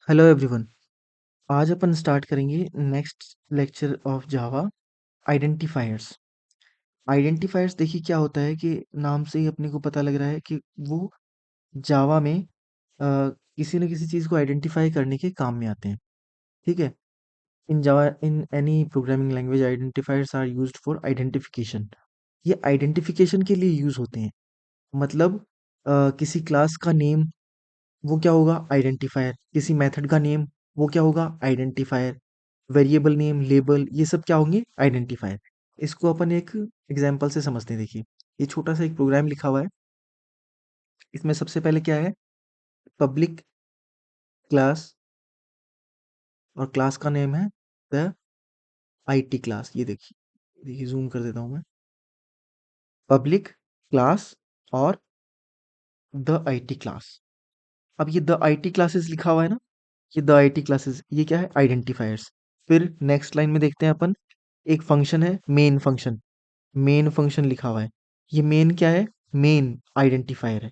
Hello everyone. आज अपन start करेंगे next lecture of Java identifiers. Identifiers देखिए क्या होता है कि नाम से ही अपने को पता लग रहा है कि वो जावा में किसी न किसी चीज़ को आइडेंटिफाई करने के काम में आते हैं। ठीक है। In Java in any programming language identifiers are used for identification. ये आइडेंटिफिकेशन के लिए यूज होते हैं। मतलब किसी क्लास का नेम वो क्या होगा, आइडेंटिफायर। किसी मेथड का नेम वो क्या होगा, आइडेंटिफायर। वेरिएबल नेम, लेबल, ये सब क्या होंगे, आइडेंटिफायर। इसको अपन एक एग्जांपल से समझते हैं। देखिए ये छोटा सा एक प्रोग्राम लिखा हुआ है। इसमें सबसे पहले क्या है, पब्लिक क्लास, और क्लास का नेम है द आईटी क्लास। ये देखिए देखिए जूम कर देता हूँ मैं। पब्लिक क्लास और द आईटी क्लास। अब ये द आईटी क्लासेस लिखा हुआ है ना, ये द आईटी क्लासेस ये क्या है, आइडेंटिफायर्स। फिर नेक्स्ट लाइन में देखते हैं अपन, एक फंक्शन है मेन फंक्शन। मेन फंक्शन लिखा हुआ है, ये मेन क्या है, मेन आइडेंटिफायर है।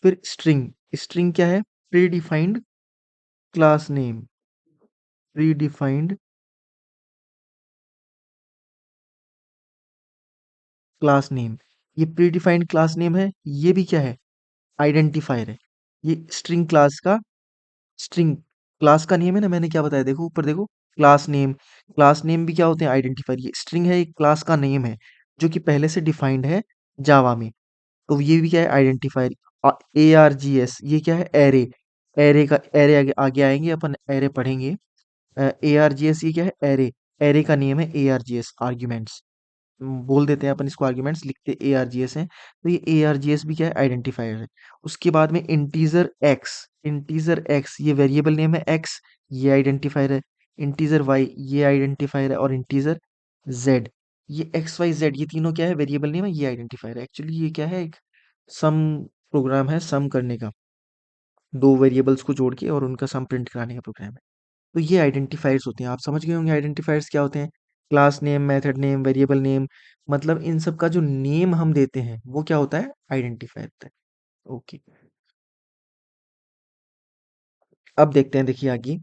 फिर स्ट्रिंग, स्ट्रिंग क्या है, pre defined class name. Pre defined class name, ये प्री डिफाइंड क्लास नेम है, ये भी क्या है, आइडेंटिफायर है। ये स्ट्रिंग क्लास का, स्ट्रिंग क्लास का नेम है ना, मैंने क्या बताया, देखो ऊपर देखो, क्लास नेम। क्लास नेम भी क्या होते हैं, आइडेंटिफायर। ये स्ट्रिंग है, एक क्लास का नेम है जो कि पहले से डिफाइंड है जावा में। तो ये भी क्या है, आइडेंटिफायर। ARGS ये क्या है, एरे। एरे का एरे आगे आएंगे, अपन एरे पढ़ेंगे। ARGS ये क्या है, एरे। एरे का नेम है ARGS, आर्ग्यूमेंट्स। बोल देते हैं अपन इसको, आर्ग्यूमेंट्स लिखते ARGS हैं। तो ये ARGS भी क्या है, आइडेंटिफायर है। उसके बाद में इंटीजर एक्स। इंटीजर एक्स ये वेरिएबल नेम है एक्स, ये आइडेंटिफायर है। इंटीजर वाई ये आइडेंटिफायर है। और इंटीजर जेड, ये एक्स वाई जेड ये तीनों क्या है, वेरिएबल नेम है, ये आइडेंटिफायर है। एक्चुअली ये क्या है, एक सम प्रोग्राम है, सम करने का। दो वेरिएबल्स को जोड़ के और उनका सम प्रिंट कराने का प्रोग्राम है। तो ये आइडेंटिफायर्स होते हैं। आप समझ गए होंगे आइडेंटिफायर्स क्या होते हैं। Class name, method name, variable name, मतलब इन सब का जो नेम हम देते हैं वो क्या होता है, आइडेंटिफायर होता है। ओके। अब देखते हैं, देखिए आगे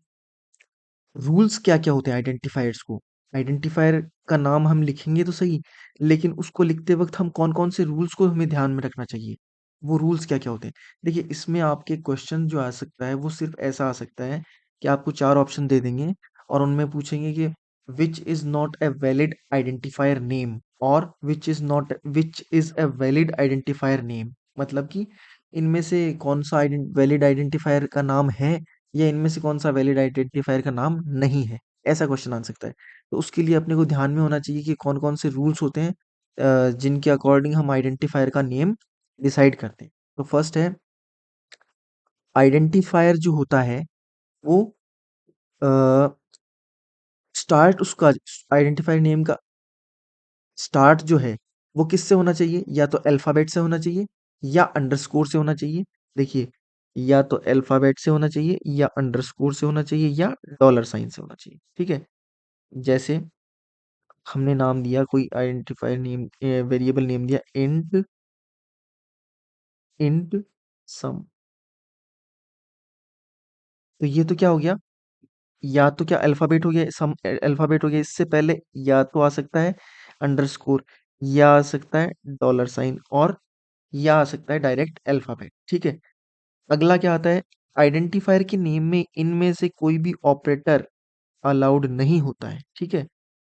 रूल्स क्या क्या होते हैं आइडेंटिफायर्स को। आइडेंटिफायर का नाम हम लिखेंगे तो सही, लेकिन उसको लिखते वक्त हम कौन कौन से रूल्स को हमें ध्यान में रखना चाहिए, वो रूल्स क्या क्या होते हैं। देखिए इसमें आपके क्वेश्चन जो आ सकता है वो सिर्फ ऐसा आ सकता है कि आपको चार ऑप्शन दे देंगे और उनमें पूछेंगे कि which is not a valid identifier name, और which is a valid identifier name. मतलब कि इनमें से कौन सा वैलिड आइडेंटिफायर का नाम है, या इनमें से कौन सा वैलिड आइडेंटिफायर का नाम नहीं है। ऐसा क्वेश्चन आ सकता है। तो उसके लिए अपने को ध्यान में होना चाहिए कि कौन कौन से रूल्स होते हैं जिनके अकॉर्डिंग हम आइडेंटिफायर का नेम डिसाइड करते हैं। तो फर्स्ट है, आइडेंटिफायर जो होता है वो स्टार्ट, उसका आइडेंटिफायर नेम का स्टार्ट जो है वो किससे होना चाहिए, या तो अल्फाबेट से होना चाहिए या अंडरस्कोर से होना चाहिए। देखिए, या तो अल्फाबेट से होना चाहिए या अंडरस्कोर से होना चाहिए या डॉलर साइन से होना चाहिए। ठीक है। जैसे हमने नाम दिया, कोई आइडेंटिफायर नेम, वेरिएबल नेम दिया इंट, इंट सम। तो ये तो क्या हो गया, या तो क्या अल्फाबेट हो गया, सम अल्फाबेट हो गया। इससे पहले या तो आ सकता है अंडरस्कोर, या आ सकता है डॉलर साइन, और या आ सकता है डायरेक्ट अल्फाबेट। ठीक है। अगला क्या आता है, आइडेंटिफायर के नेम में इनमें से कोई भी ऑपरेटर अलाउड नहीं होता है। ठीक है।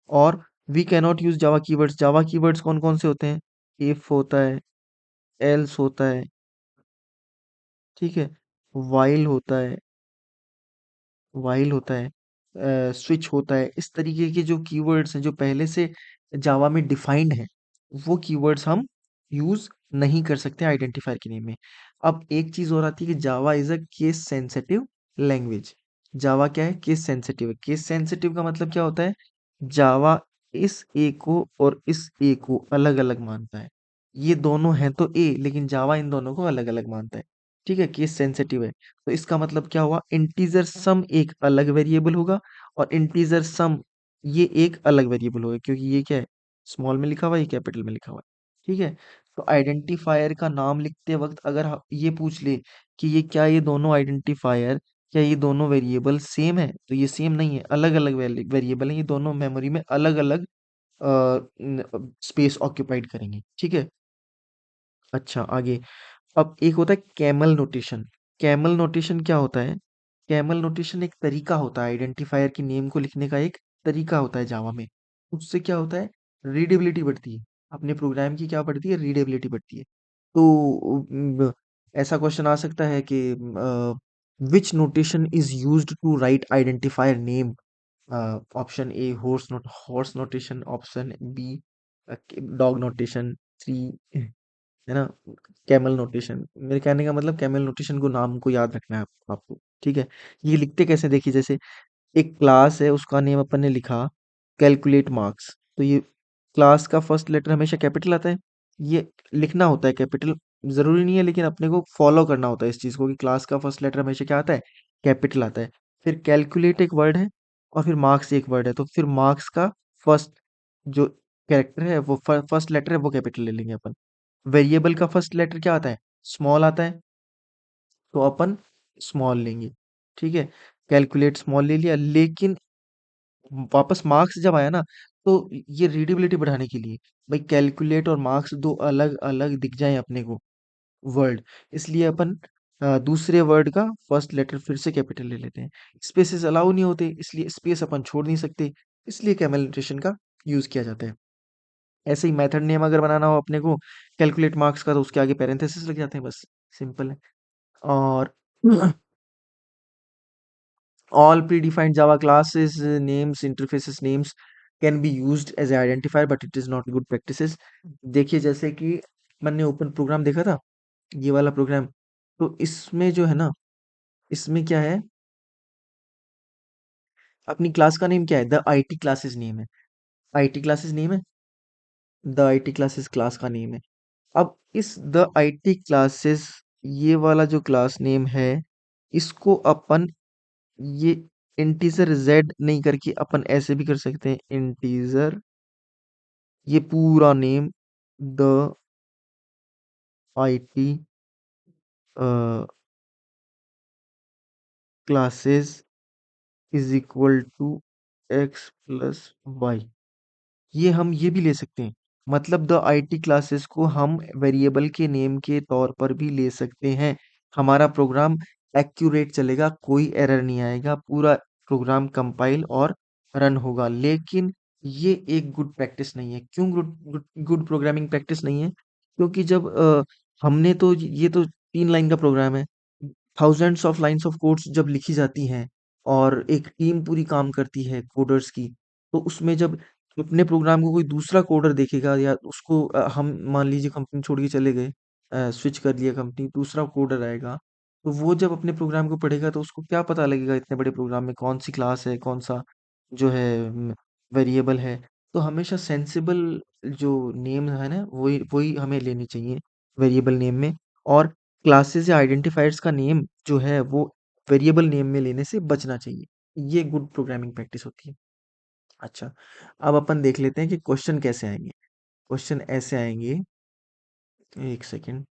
और we cannot use Java keywords. Java keywords कौन कौन से होते हैं, इफ होता है, एल्स होता है, ठीक है, वाइल होता है, वाइल होता है, स्विच होता है। इस तरीके के जो कीवर्ड्स हैं जो पहले से जावा में डिफाइंड है, वो कीवर्ड्स हम यूज नहीं कर सकते आइडेंटिफायर के नेम में। अब एक चीज और आती है कि Java is a case sensitive language. Java क्या है, केस सेंसिटिव है। केस सेंसिटिव का मतलब क्या होता है, जावा इस ए को और इस ए को अलग अलग मानता है। ये दोनों हैं तो ए, लेकिन जावा इन दोनों को अलग अलग मानता है। ठीक है, केस सेंसिटिव है। तो इसका मतलब क्या हुआ, इंटीजर सम एक अलग वेरिएबल होगा, और इंटीजर सम ये एक अलग वेरिएबल होगा, क्योंकि ये क्या है, स्मॉल में लिखा हुआ है, ये कैपिटल में लिखा हुआ है। ठीक है। तो आइडेंटिफायर का नाम लिखते वक्त अगर ये पूछ ले कि ये क्या, ये दोनों आइडेंटिफायर क्या ये दोनों वेरिएबल सेम है? तो ये सेम नहीं है, अलग अलग वेरिएबल है, ये दोनों मेमोरी में अलग अलग स्पेस ऑक्यूपाइड करेंगे, ठीक है। अच्छा, आगे। अब एक होता है कैमल नोटेशन। कैमल नोटेशन क्या होता है? कैमल नोटेशन एक तरीका होता है, आइडेंटिफायर की नेम को लिखने का एक तरीका होता है जावा में। उससे क्या होता है? रीडेबिलिटी बढ़ती है। अपने प्रोग्राम की क्या बढ़ती है? रीडेबिलिटी बढ़ती है। तो ऐसा क्वेश्चन आ सकता है कि which notation is used to write identifier name? Option A horse notation, option B dog notation, C, है ना, कैमल नोटेशन। मेरे कहने का मतलब कैमल नोटेशन को नाम को याद रखना है आपको, ठीक है। ये लिखते कैसे देखिए, जैसे एक क्लास है, उसका नेम अपन ने लिखा कैलकुलेट मार्क्स, तो ये क्लास का फर्स्ट लेटर हमेशा कैपिटल आता है। ये लिखना होता है कैपिटल, जरूरी नहीं है, लेकिन अपने को फॉलो करना होता है इस चीज को कि क्लास का फर्स्ट लेटर हमेशा क्या आता है? कैपिटल आता है। फिर कैलकुलेट एक वर्ड है, और फिर मार्क्स एक वर्ड है, तो फिर मार्क्स का फर्स्ट जो कैरेक्टर है, वो फर्स्ट लेटर है, वो कैपिटल ले लेंगे अपन। वेरिएबल का फर्स्ट लेटर क्या आता है? स्मॉल आता है, तो अपन स्मॉल लेंगे, ठीक है। कैलकुलेट स्मॉल ले लिया, लेकिन वापस मार्क्स जब आया ना, तो ये रीडेबिलिटी बढ़ाने के लिए भाई कैलकुलेट और मार्क्स दो अलग अलग दिख जाए अपने को वर्ड, इसलिए अपन दूसरे वर्ड का फर्स्ट लेटर फिर से कैपिटल ले लेते हैं। स्पेसेस अलाउ नहीं होते, इसलिए स्पेस अपन छोड़ नहीं सकते, इसलिए कैमल नोटेशन का यूज किया जाता है। ऐसे ही मेथड नेम अगर बनाना हो अपने को कैलकुलेट मार्क्स का, तो उसके आगे पैरेंथेसिस लग जाते हैं, बस सिंपल है। और all predefined Java classes, names, interfaces names can be used as an identifier, but it is not good practices. देखिए, जैसे कि मैंने ओपन प्रोग्राम देखा था, ये वाला प्रोग्राम, तो इसमें जो है ना, इसमें क्या है, अपनी क्लास का नेम क्या है? द आईटी क्लासेस नेम है। आईटी क्लासेस नेम है, द आईटी क्लासेस क्लास का नेम है। अब इस द आईटी क्लासेस, ये वाला जो क्लास नेम है, इसको अपन ये इंटीजर जेड नहीं करके अपन ऐसे भी कर सकते हैं, इंटीजर, ये पूरा name the IT classes is equal to X plus Y, ये हम ये भी ले सकते हैं। मतलब द आईटी क्लासेस को हम वेरिएबल के नेम के तौर पर भी ले सकते हैं। हमारा प्रोग्राम एक्यूरेट चलेगा, कोई एरर नहीं आएगा, पूरा प्रोग्राम कंपाइल और रन होगा। लेकिन ये एक गुड प्रैक्टिस नहीं है। क्यों good good good programming practice नहीं है? क्योंकि जब हमने तो ये तो 3 लाइन का प्रोग्राम है, thousands of lines of codes जब लिखी जाती हैं और एक टीम पूरी काम करती है कोडर्स की, तो उसमें जब अपने प्रोग्राम को कोई दूसरा कोडर देखेगा, या उसको हम मान लीजिए कंपनी छोड़ के चले गए, स्विच कर लिया कंपनी, दूसरा कोडर आएगा, तो वो जब अपने प्रोग्राम को पढ़ेगा, तो उसको क्या पता लगेगा इतने बड़े प्रोग्राम में कौन सी क्लास है, कौन सा जो है वेरिएबल है। तो हमेशा सेंसिबल जो नेम है ना, वही वही हमें लेनी चाहिए वेरिएबल नेम में। और क्लासेस या आइडेंटिफायर्स का नेम जो है वो वेरिएबल नेम में लेने से बचना चाहिए। ये गुड प्रोग्रामिंग प्रैक्टिस होती है। अच्छा, अब अपन देख लेते हैं कि क्वेश्चन कैसे आएंगे। क्वेश्चन ऐसे आएंगे, एक सेकेंड,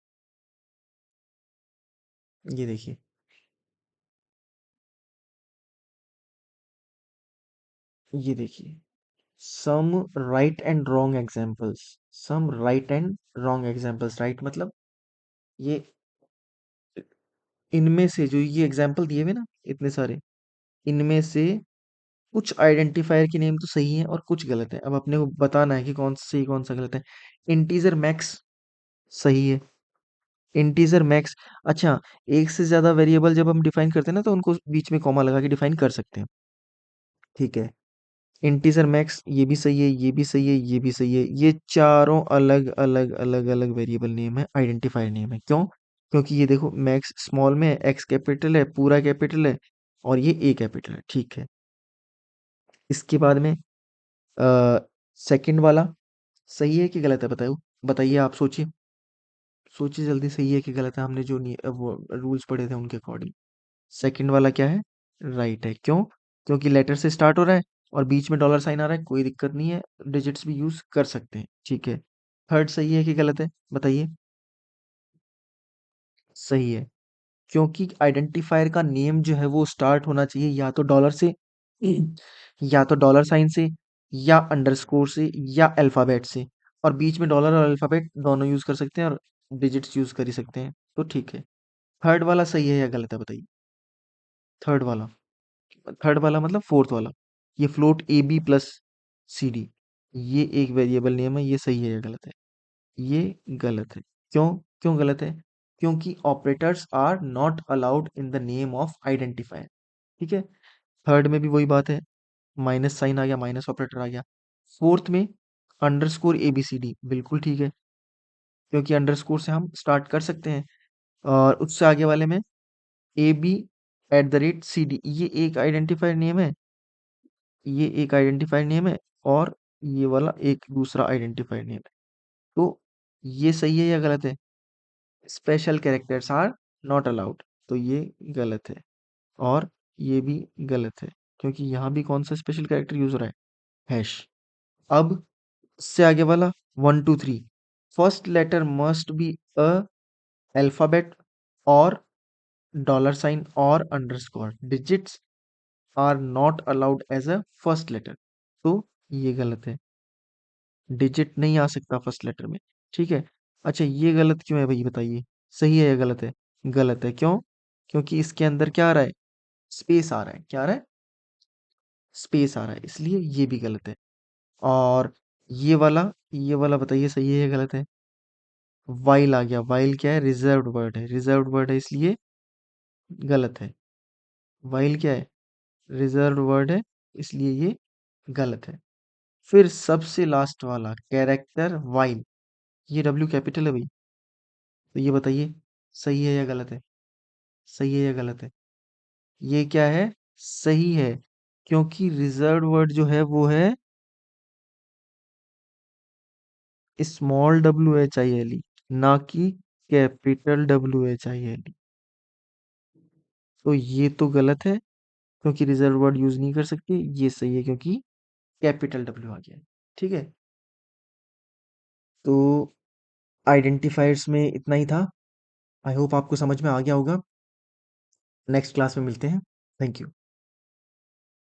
ये देखिए, ये देखिए, some right and wrong examples. Some right and wrong examples, right मतलब ये, इनमें से जो ये एग्जांपल दिए हुए ना इतने सारे, इनमें से कुछ आइडेंटिफायर की नेम तो सही है और कुछ गलत है। अब अपने को बताना है कि कौन सा सही कौन सा गलत है। इंटीजर मैक्स सही है, इंटीजर मैक्स। अच्छा, एक से ज्यादा वेरिएबल जब हम डिफाइन करते हैं ना, तो उनको बीच में कॉमा लगा के डिफाइन कर सकते हैं, ठीक है। इंटीजर मैक्स ये भी सही है, ये भी सही है, ये भी सही है। ये चारों अलग अलग अलग अलग वेरिएबल नेम है, आइडेंटिफायर नेम है। क्यों? क्योंकि ये देखो, मैक्स स्मॉल में है, एक्स कैपिटल है, पूरा कैपिटल है, और ये ए कैपिटल है, ठीक है। इसके बाद में सेकंड वाला सही है कि गलत है? बताओ, बताइए, आप सोचिए, सोचिए जल्दी, सही है कि गलत है? हमने जो वो रूल्स पढ़े थे उनके अकॉर्डिंग सेकंड वाला क्या है? राइट है। क्यों? क्योंकि लेटर से स्टार्ट हो रहा है और बीच में डॉलर साइन आ रहा है, कोई दिक्कत नहीं है, डिजिट्स भी यूज कर सकते हैं, ठीक है। थर्ड सही है कि गलत है? बताइए। सही है। क्योंकि आइडेंटिफायर का नेम जो है वो स्टार्ट होना चाहिए या तो डॉलर से, या तो डॉलर साइन से, या अंडरस्कोर से, या अल्फाबेट से। और बीच में डॉलर और अल्फाबेट दोनों यूज कर सकते हैं, और डिजिट्स यूज कर ही सकते हैं, तो ठीक है। थर्ड वाला सही है या गलत है बताइए? थर्ड वाला, थर्ड वाला मतलब फोर्थ वाला, ये float A B plus C D, ये एक वेरिएबल नेम है, ये सही है या गलत है? ये गलत है। क्यों? क्यों गलत है? क्योंकि operators are not allowed in the name of identifier. ठीक है। थर्ड में भी वही बात है, माइनस साइन आ गया, माइनस ऑपरेटर आ गया। फोर्थ में underscore A B C D, बिल्कुल ठीक है, क्योंकि अंडरस्कोर से हम स्टार्ट कर सकते हैं। और उससे आगे वाले में A B at the rate C D, ये एक आइडेंटिफायर नेम है, ये एक आइडेंटिफायर नेम है, और ये वाला एक दूसरा आइडेंटिफायर नेम है। तो ये सही है या गलत है? Special characters are not allowed, तो ये गलत है। और ये भी गलत है, क्योंकि यहाँ भी कौन सा स्पेशल कैरेक्टर यूज हो रहा है? हैश। अब इससे आगे वाला 1 2 3, first letter must be a alphabet और डॉलर साइन और underscore, digits are not allowed as a first letter, तो ये गलत है। डिजिट नहीं आ सकता फर्स्ट लेटर में। ठीक है। अच्छा, ये गलत क्यों है भाई बताइए? सही है या गलत है? गलत है, क्यों? क्योंकि इसके अंदर क्या आ रहा है? स्पेस आ रहा है। क्या आ रहा है? स्पेस आ रहा है, इसलिए ये भी गलत है। और ये वाला बताइए सही है या गलत है? वाइल आ गया, वाइल क्या है? रिजर्व्ड वर्ड है, रिजर्व्ड वर्ड है, इसलिए गलत है। वाइल क्या है? रिजर्व्ड वर्ड है, इसलिए ये गलत है। फिर सबसे लास्ट वाला कैरेक्टर वाइल, ये डब्ल्यू कैपिटल है भाई, तो ये बताइए सही है या गलत है? सही है या गलत है? ये क्या है? सही है, क्योंकि रिजर्व्ड वर्ड जो है वो है small W H I L E, ना कि capital W H I L E. तो ये तो गलत है, क्योंकि रिजर्व वर्ड यूज नहीं कर सकते। ये सही है, क्योंकि कैपिटल डब्ल्यू आ गया है। ठीक है। तो आइडेंटिफायर्स में इतना ही था। आई होप आपको समझ में आ गया होगा। नेक्स्ट क्लास में मिलते हैं। Thank you.